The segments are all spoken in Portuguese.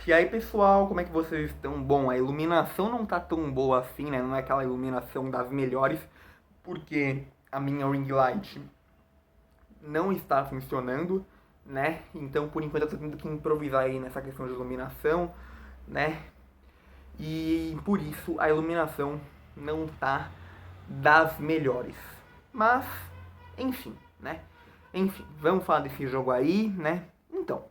E aí, pessoal, como é que vocês estão? Bom, a iluminação não tá tão boa assim, né? Não é aquela iluminação das melhores, porque a minha ring light não está funcionando, né? Então, por enquanto, eu tô tendo que improvisar aí nessa questão de iluminação, né? E por isso a iluminação não tá das melhores. Mas, enfim, né? Enfim, vamos falar desse jogo aí, né? Então,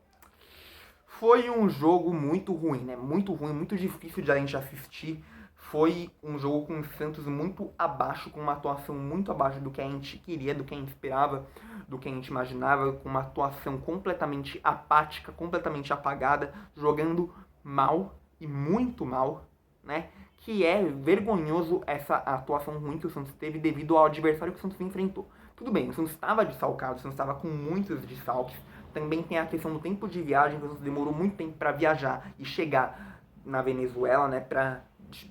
foi um jogo muito ruim, né? Muito ruim, muito difícil de a gente assistir. Foi um jogo com o Santos muito abaixo, com uma atuação muito abaixo do que a gente queria, do que a gente esperava, do que a gente imaginava, com uma atuação completamente apática, completamente apagada, jogando mal e muito mal, né? Que é vergonhoso essa atuação ruim que o Santos teve devido ao adversário que o Santos enfrentou. Tudo bem, o Santos estava desfalcado, o Santos estava com muitos desfalques. Também tem a questão do tempo de viagem, que o Santos demorou muito tempo para viajar e chegar na Venezuela, né?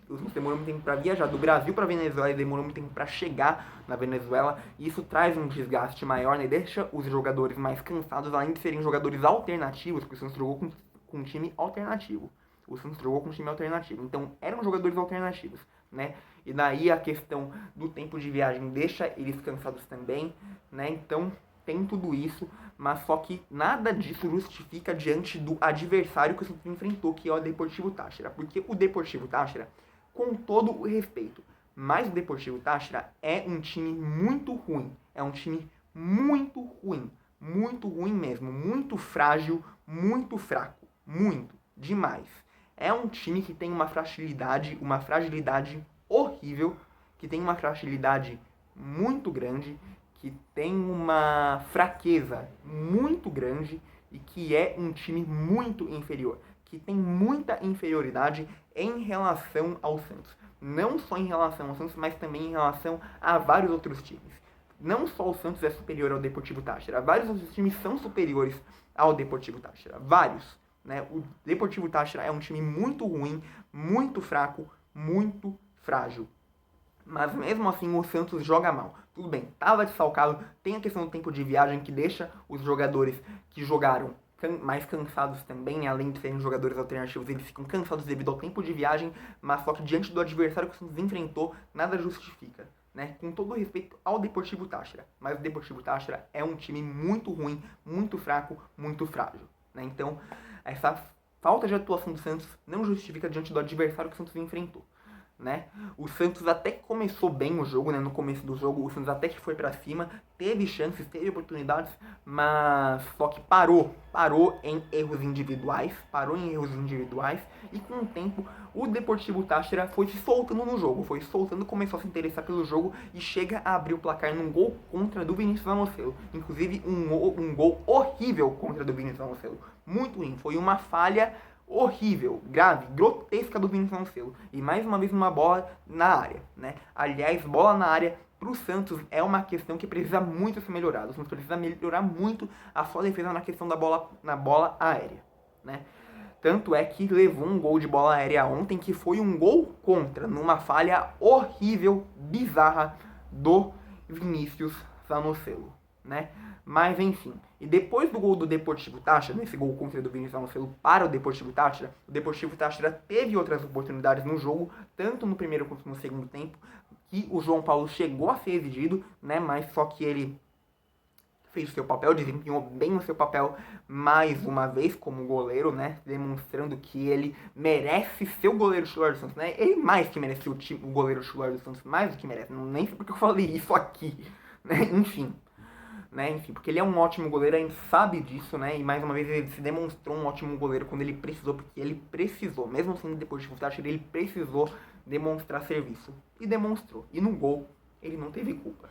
O Santos demorou muito tempo para viajar do Brasil para Venezuela e demorou muito tempo para chegar na Venezuela. E isso traz um desgaste maior, né? Deixa os jogadores mais cansados, além de serem jogadores alternativos, porque o Santos jogou com um time alternativo. O Santos jogou com um time alternativo. Então, eram jogadores alternativos, né? E daí a questão do tempo de viagem deixa eles cansados também, né? Então, tem tudo isso, mas só que nada disso justifica diante do adversário que o Santos enfrentou, que é o Deportivo Táchira. Porque o Deportivo Táchira, com todo o respeito, mas o Deportivo Táchira é um time muito ruim. É um time muito ruim. Muito ruim mesmo. Muito frágil, muito fraco. Muito. Demais. É um time que tem uma fragilidade horrível, que tem uma fragilidade muito grande, que tem uma fraqueza muito grande e que é um time muito inferior, que tem muita inferioridade em relação ao Santos. Não só em relação ao Santos, mas também em relação a vários outros times. Não só o Santos é superior ao Deportivo Táchira, vários outros times são superiores ao Deportivo Táchira. Vários. Né? O Deportivo Táchira é um time muito ruim, muito fraco, muito frágil. Mas mesmo assim o Santos joga mal. Tudo bem, estava desfalcado, tem a questão do tempo de viagem que deixa os jogadores que jogaram mais cansados também, né? Além de serem jogadores alternativos, eles ficam cansados devido ao tempo de viagem, mas só que diante do adversário que o Santos enfrentou, nada justifica. Né? Com todo respeito ao Deportivo Táchira, mas o Deportivo Táchira é um time muito ruim, muito fraco, muito frágil. Né? Então, essa falta de atuação do Santos não justifica diante do adversário que o Santos enfrentou. Né? O Santos até que começou bem o jogo, né? No começo do jogo, o Santos até que foi pra cima, teve chances, teve oportunidades, mas só que parou em erros individuais, e com o tempo o Deportivo Táchira foi se soltando no jogo, começou a se interessar pelo jogo e chega a abrir o placar num gol contra do Vinícius Anocelo, inclusive um gol horrível contra do Vinícius Anocelo, muito ruim, foi uma falha horrível, grave, grotesca do Vinícius Anocelo. E mais uma vez uma bola na área, né? Aliás, bola na área pro Santos é uma questão que precisa muito ser melhorada. O Santos precisa melhorar muito a sua defesa na questão da bola aérea, né? Tanto é que levou um gol de bola aérea ontem, que foi um gol contra, numa falha horrível, bizarra do Vinícius Anocelo, né? Mas enfim, e depois do gol do Deportivo Táchira, nesse gol contra do Vinícius Anocelo para o Deportivo Táchira teve outras oportunidades no jogo, tanto no primeiro quanto no segundo tempo, que o João Paulo chegou a ser exigido, né? Mas só que ele fez o seu papel, desempenhou bem o seu papel mais uma vez como goleiro, né? Demonstrando que ele merece ser o goleiro titular do Santos, né? Ele mais que merece o goleiro titular do Santos, mais do que merece. Não nem sei porque eu falei isso aqui, né? Enfim. Né? Enfim, porque ele é um ótimo goleiro, a gente sabe disso, né? E mais uma vez ele se demonstrou um ótimo goleiro quando ele precisou, porque ele precisou, mesmo sendo depois de Táchira, ele precisou demonstrar serviço. E demonstrou. E no gol, ele não teve culpa.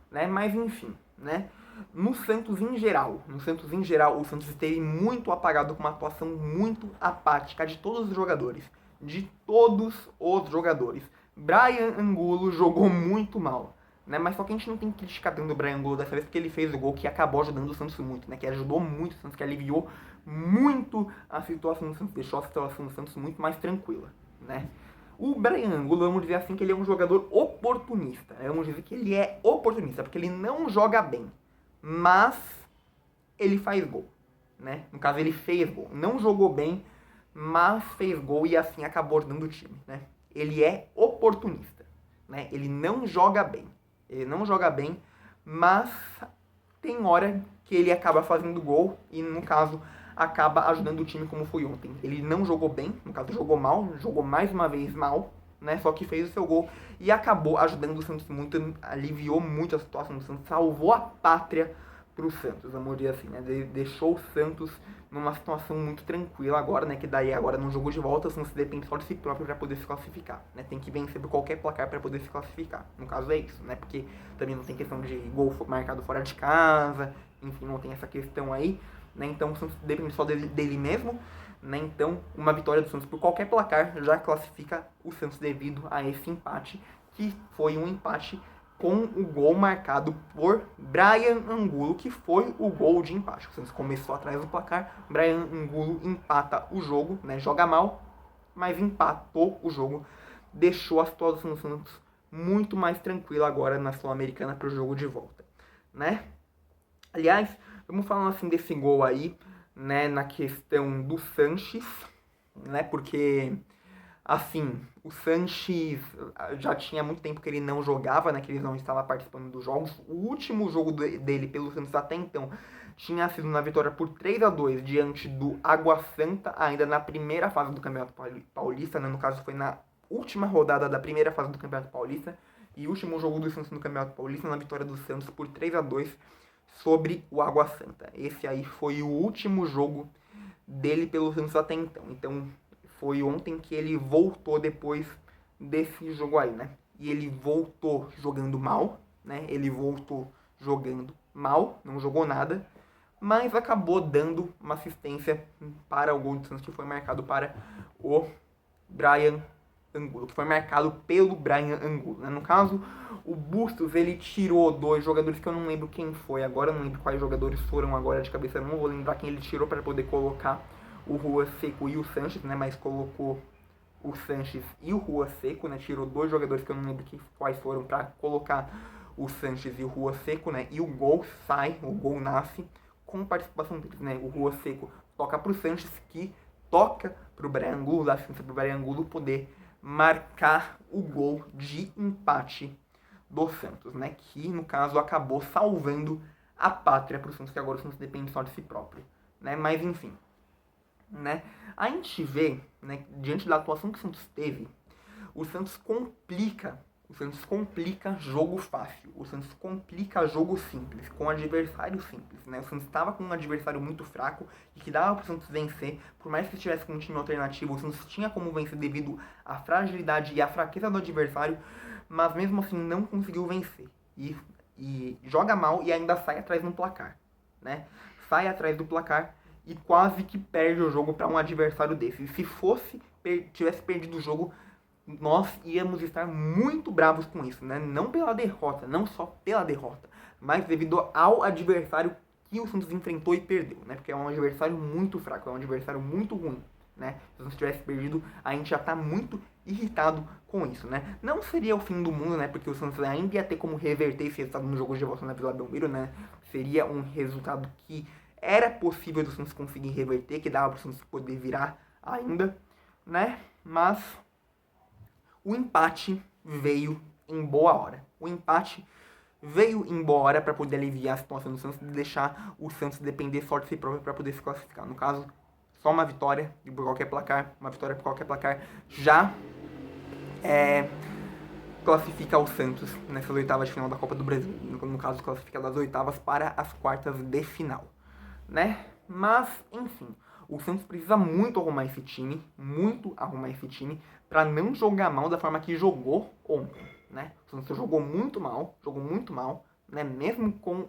Né? Mas enfim, né? No Santos em geral, o Santos esteve muito apagado, com uma atuação muito apática de todos os jogadores. De todos os jogadores. Brian Angulo jogou muito mal. Né? Mas só que a gente não tem que criticar tanto o Brian Angulo dessa vez, porque ele fez o gol que acabou ajudando o Santos muito, né? Que ajudou muito o Santos, que aliviou muito a situação do Santos, deixou a situação do Santos muito mais tranquila, né? O Brian Angulo, vamos dizer assim, que ele é um jogador oportunista, né? Vamos dizer que ele é oportunista, porque ele não joga bem, mas ele faz gol, né? No caso, ele fez gol, não jogou bem, mas fez gol e assim acabou dando o time, né? Ele é oportunista, né? Ele não joga bem. Ele não joga bem, mas tem hora que ele acaba fazendo gol e, no caso, acaba ajudando o time como foi ontem. Ele não jogou bem, no caso, jogou mal, jogou mais uma vez mal, né? Só que fez o seu gol e acabou ajudando o Santos muito, aliviou muito a situação do Santos, salvou a pátria pro Santos, vamos dizer assim, né? Deixou o Santos numa situação muito tranquila agora, né? Que daí agora no jogo de volta o Santos depende só de si próprio para poder se classificar, né? Tem que vencer por qualquer placar para poder se classificar. No caso é isso, né? Porque também não tem questão de gol marcado fora de casa, enfim, não tem essa questão aí, né? Então o Santos depende só dele mesmo, né? Então uma vitória do Santos por qualquer placar já classifica o Santos devido a esse empate, que foi um empate com o gol marcado por Brian Angulo, que foi o gol de empate. O Santos começou atrás do placar, Brian Angulo empata o jogo, né? Joga mal, mas empatou o jogo, deixou a situação do Santos muito mais tranquila agora na Sul-Americana para o jogo de volta, né? Aliás, vamos falar assim desse gol aí, né? Na questão do Sanches, né? Porque assim, o Sanches já tinha muito tempo que ele não jogava, né? Que ele não estava participando dos jogos. O último jogo dele pelo Santos até então tinha sido na vitória por 3-2 diante do Água Santa, ainda na primeira fase do Campeonato Paulista, né? No caso foi na última rodada da primeira fase do Campeonato Paulista. E o último jogo do Santos no Campeonato Paulista na vitória do Santos por 3-2 sobre o Água Santa. Esse aí foi o último jogo dele pelo Santos até então. Então foi ontem que ele voltou depois desse jogo aí, né? E ele voltou jogando mal, né? Ele voltou jogando mal, não jogou nada, mas acabou dando uma assistência para o gol do Santos que foi marcado para o Brian Angulo, que foi marcado pelo Brian Angulo, né? No caso, o Bustos, ele tirou dois jogadores que eu não lembro quem foi agora, eu não lembro quais jogadores foram agora de cabeça, eu não vou lembrar quem ele tirou para poder colocar o Rua Seco e o Sanches, né? Mas colocou o Sanches e o Rua Seco, né? Tirou dois jogadores que eu não lembro quais foram para colocar o Sanches e o Rua Seco, né? E o gol sai, o gol nasce com participação deles, né? O Rua Seco toca pro Sanches, que toca pro Brian Angulo, dá chance pro Brian Angulo poder marcar o gol de empate do Santos, né? Que no caso acabou salvando a pátria pro Santos, que agora o Santos depende só de si próprio, né? Mas enfim, né? A gente vê, né, diante da atuação que o Santos teve, o Santos complica jogo fácil, o Santos complica jogo simples, com adversário simples, né? O Santos estava com um adversário muito fraco e que dava para o Santos vencer, por mais que estivesse com um time alternativo, o Santos tinha como vencer devido à fragilidade e à fraqueza do adversário, mas mesmo assim não conseguiu vencer e joga mal e ainda sai atrás no placar, né? Sai atrás do placar e quase que perde o jogo para um adversário desse. E se tivesse perdido o jogo, nós íamos estar muito bravos com isso, né? Não pela derrota, não só pela derrota, mas devido ao adversário que o Santos enfrentou e perdeu, né? Porque é um adversário muito fraco, é um adversário muito ruim, né? Se o Santos tivesse perdido, a gente já tá muito irritado com isso, né? Não seria o fim do mundo, né? Porque o Santos ainda ia ter como reverter esse resultado no jogo de volta na Vila Belmiro, né? Seria um resultado que era possível do Santos conseguir reverter, que dava para o Santos poder virar ainda, né? Mas o empate veio em boa hora. O empate veio em boa hora para poder aliviar a situação do Santos e deixar o Santos depender só de si próprio para poder se classificar. No caso, só uma vitória por qualquer placar, já classifica o Santos nessas oitavas de final da Copa do Brasil. No caso, classifica das oitavas para as quartas de final, né? Mas, enfim, o Santos precisa muito arrumar esse time, para não jogar mal da forma que jogou ontem, né? O Santos jogou muito mal, né? Mesmo com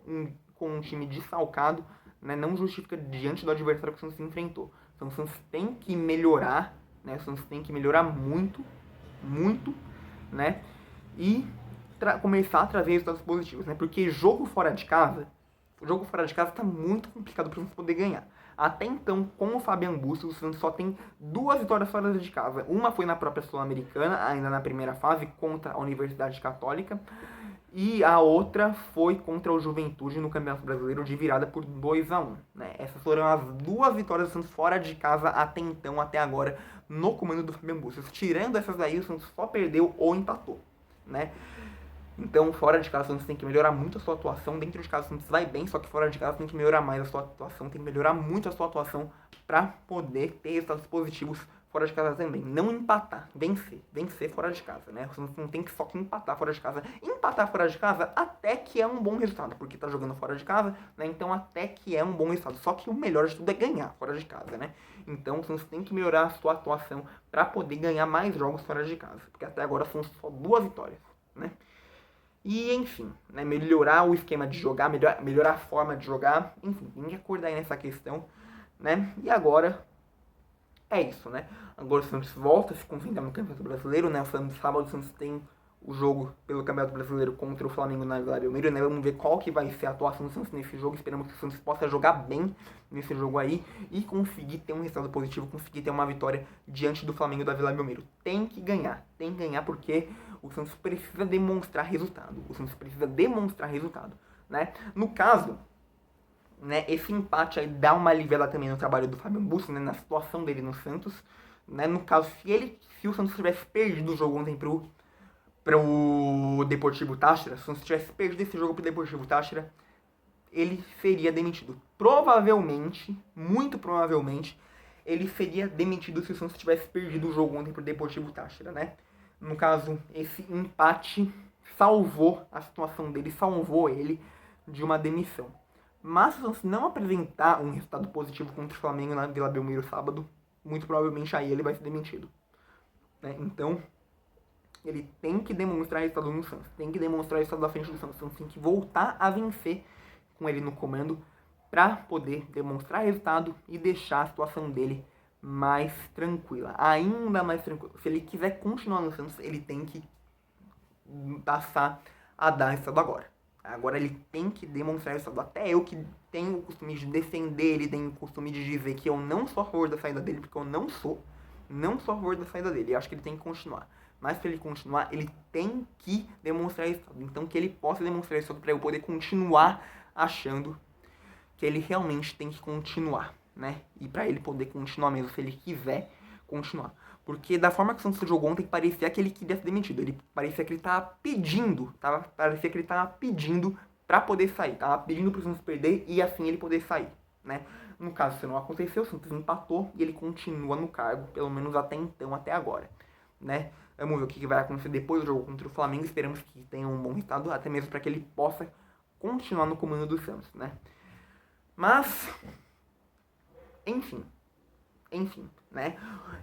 um time desfalcado, né? Não justifica diante do adversário que o Santos enfrentou. Então o Santos tem que melhorar, né? O Santos tem que melhorar muito, né? E começar a trazer resultados positivos, né? Porque jogo fora de casa está muito complicado para o Santos poder ganhar. Até então, com o Fabian Bustos, o Santos só tem 2 vitórias fora de casa. Uma foi na própria Sul-Americana, ainda na primeira fase, contra a Universidade Católica. E a outra foi contra o Juventude no Campeonato Brasileiro de virada por 2-1. Né? Essas foram as duas vitórias do Santos fora de casa até então, até agora, no comando do Fabian Bustos. Tirando essas daí, o Santos só perdeu ou empatou. Né? Então, fora de casa, o Santos tem que melhorar muito a sua atuação. Dentro de casa, o Santos vai bem, só que fora de casa tem que melhorar mais a sua atuação. Tem que melhorar muito a sua atuação para poder ter resultados positivos fora de casa também. Não empatar, vencer. Vencer fora de casa, né? O Santos não tem que só empatar fora de casa. Empatar fora de casa até que é um bom resultado, porque tá jogando fora de casa, né? Então até que é um bom resultado. Só que o melhor de tudo é ganhar fora de casa, né? Então o Santos tem que melhorar a sua atuação para poder ganhar mais jogos fora de casa. Porque até agora são só 2 vitórias, né? E, enfim, né, melhorar o esquema de jogar, melhorar a forma de jogar, enfim, tem que acordar aí nessa questão, né? E agora é isso, né? Agora o Santos volta a se concentrar no Campeonato Brasileiro, né? Sábado o Santos tem o jogo pelo Campeonato Brasileiro contra o Flamengo na Vila Belmiro, né? Vamos ver qual que vai ser a atuação do Santos nesse jogo. Esperamos que o Santos possa jogar bem nesse jogo aí e conseguir ter um resultado positivo, conseguir ter uma vitória diante do Flamengo da Vila Belmiro. Tem que ganhar porque o Santos precisa demonstrar resultado. O Santos precisa demonstrar resultado, né? No caso, né, esse empate aí dá uma aliviada também no trabalho do Fabian Bustos, né, na situação dele no Santos, né? No caso, se o Santos tivesse perdido o jogo ontem pro Deportivo Táchira, se o Santos tivesse perdido esse jogo pro Deportivo Táchira, ele seria demitido. Provavelmente, muito provavelmente, ele seria demitido se o Santos tivesse perdido o jogo ontem pro Deportivo Táchira, né? No caso, esse empate salvou a situação dele, salvou ele de uma demissão. Mas se o Santos não apresentar um resultado positivo contra o Flamengo na Vila Belmiro sábado, muito provavelmente aí ele vai ser demitido, né? Então, ele tem que demonstrar resultado no Santos, tem que demonstrar resultado da frente do Santos. O Santos tem que voltar a vencer com ele no comando para poder demonstrar resultado e deixar a situação dele mais tranquila, ainda mais tranquila. Se ele quiser continuar no Santos, ele tem que passar a dar resultado agora. Agora ele tem que demonstrar resultado. Até eu que tenho o costume de defender ele, tenho o costume de dizer que eu não sou a favor da saída dele, porque eu não sou a favor da saída dele. Eu acho que ele tem que continuar. Mas para ele continuar, ele tem que demonstrar resultado. Então que ele possa demonstrar resultado para eu poder continuar achando que ele realmente tem que continuar, né? E para ele poder continuar mesmo, se ele quiser continuar. Porque da forma que o Santos jogou ontem, parecia que ele queria ser demitido. Ele parecia que ele tava pedindo, pra poder sair. Tava pedindo pro Santos perder e assim ele poder sair, né? No caso, isso não aconteceu, o Santos empatou e ele continua no cargo, pelo menos até então, até agora, né? Vamos ver o que vai acontecer depois do jogo contra o Flamengo. Esperamos que tenha um bom resultado, até mesmo para que ele possa continuar no comando do Santos, né? Mas, enfim, né?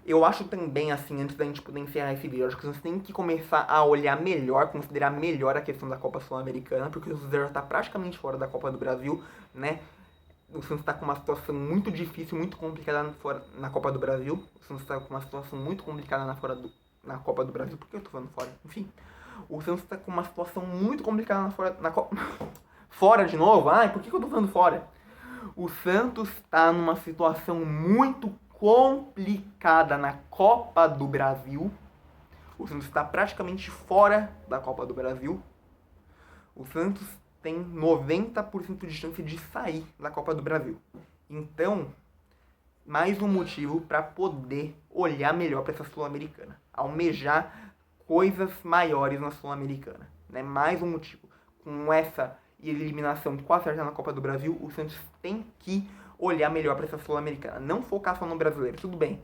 Eu acho também, assim, antes da gente poder encerrar esse vídeo, acho que vocês têm que começar a olhar melhor, considerar melhor a questão da Copa Sul-Americana, porque o Santos já está praticamente fora da Copa do Brasil, né? O Santos está com uma situação muito difícil, muito complicada na Copa do Brasil. O Santos está com uma situação muito complicada na Copa do Brasil. Por que eu tô falando fora? Enfim, o Santos está com uma situação muito complicada na Copa... Fora de novo? Ai, por que eu tô falando fora? O Santos está numa situação muito complicada na Copa do Brasil. O Santos está praticamente fora da Copa do Brasil. O Santos tem 90% de chance de sair da Copa do Brasil. Então, mais um motivo para poder olhar melhor para essa Sul-Americana. Almejar coisas maiores na Sul-Americana. Né? Mais um motivo. Com essa eliminação quase certa na Copa do Brasil, o Santos tem que olhar melhor para essa Sul-Americana. Não focar só no brasileiro. Tudo bem,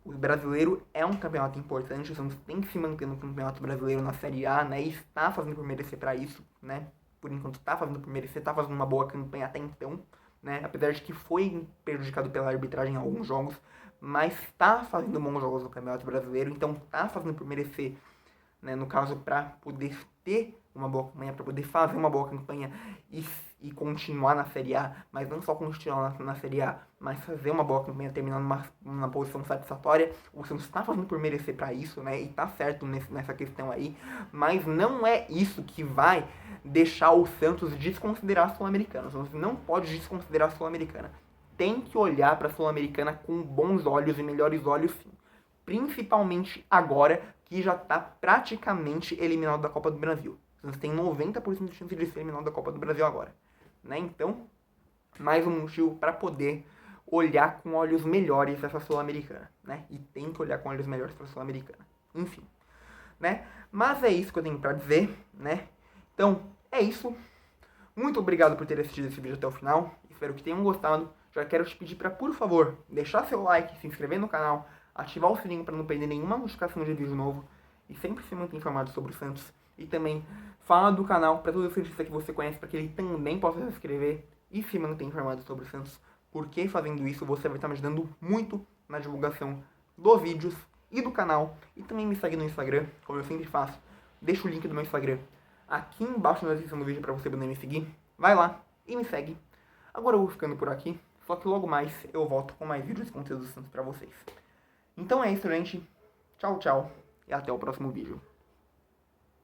o brasileiro é um campeonato importante, o Santos tem que se manter no campeonato brasileiro na Série A, né? E está fazendo por merecer para isso, né? Por enquanto está fazendo por merecer, está fazendo uma boa campanha até então, né? Apesar de que foi prejudicado pela arbitragem em alguns jogos, mas está fazendo bons jogos no campeonato brasileiro, então está fazendo por merecer, né? No caso, para poder ter uma boa campanha, para poder fazer uma boa campanha e continuar na Série A, mas não só continuar na Série A, mas fazer uma boa campanha, terminando numa posição satisfatória. O Santos está fazendo por merecer para isso, né? E tá certo nessa questão aí, mas não é isso que vai deixar o Santos desconsiderar a Sul-Americana. O Santos não pode desconsiderar a Sul-Americana. Tem que olhar para a Sul-Americana com bons olhos e melhores olhos, sim. Principalmente agora que já está praticamente eliminado da Copa do Brasil. O Santos tem 90% de chance de ser eliminado da Copa do Brasil agora, né? Então, mais um motivo para poder olhar com olhos melhores essa Sul-Americana, né? E tem que olhar com olhos melhores para a Sul-Americana. Enfim, né? Mas é isso que eu tenho para dizer, né? Então, é isso. Muito obrigado por ter assistido esse vídeo até o final. Espero que tenham gostado. Já quero te pedir para, por favor, deixar seu like, se inscrever no canal, ativar o sininho para não perder nenhuma notificação de vídeo novo e sempre se manter informado sobre o Santos. E também fala do canal para todo cientista que você conhece, para que ele também possa se inscrever e se manter informado sobre o Santos. Porque fazendo isso você vai estar me ajudando muito na divulgação dos vídeos e do canal. E também me segue no Instagram, como eu sempre faço. Deixa o link do meu Instagram aqui embaixo na descrição do vídeo para você poder me seguir. Vai lá e me segue. Agora eu vou ficando por aqui, só que logo mais eu volto com mais vídeos e conteúdos do Santos para vocês. Então é isso, gente. Tchau, tchau. E até o próximo vídeo.